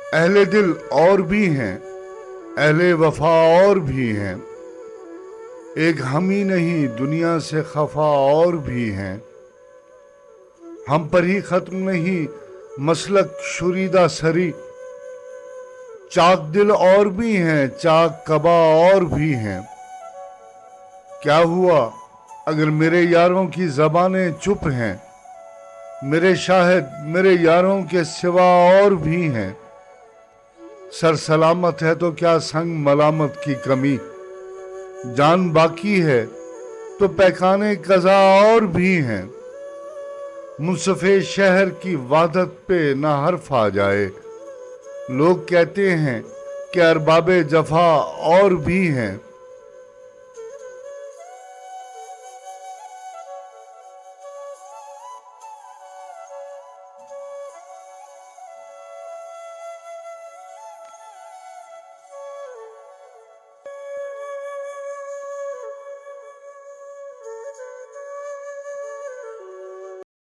अहले दिल और भी हैं, अहले वफा और भी हैं, एक हम ही नहीं दुनिया से खफा और भी हैं। हम पर ही खत्म नहीं मसलक शुरीदा सरी, चाक दिल और भी हैं, चाक कबा और भी हैं। क्या हुआ अगर मेरे यारों की ज़बानें चुप हैं, मेरे शाहिद मेरे यारों के सिवा और भी हैं। सर सलामत है तो क्या संग मलामत की कमी, जान बाकी है तो पैखाने कज़ा और भी हैं। मुंसफ़ शहर की वहदत पे ना हर्फ आ जाए, लोग कहते हैं कि अरबाबे जफा और भी हैं।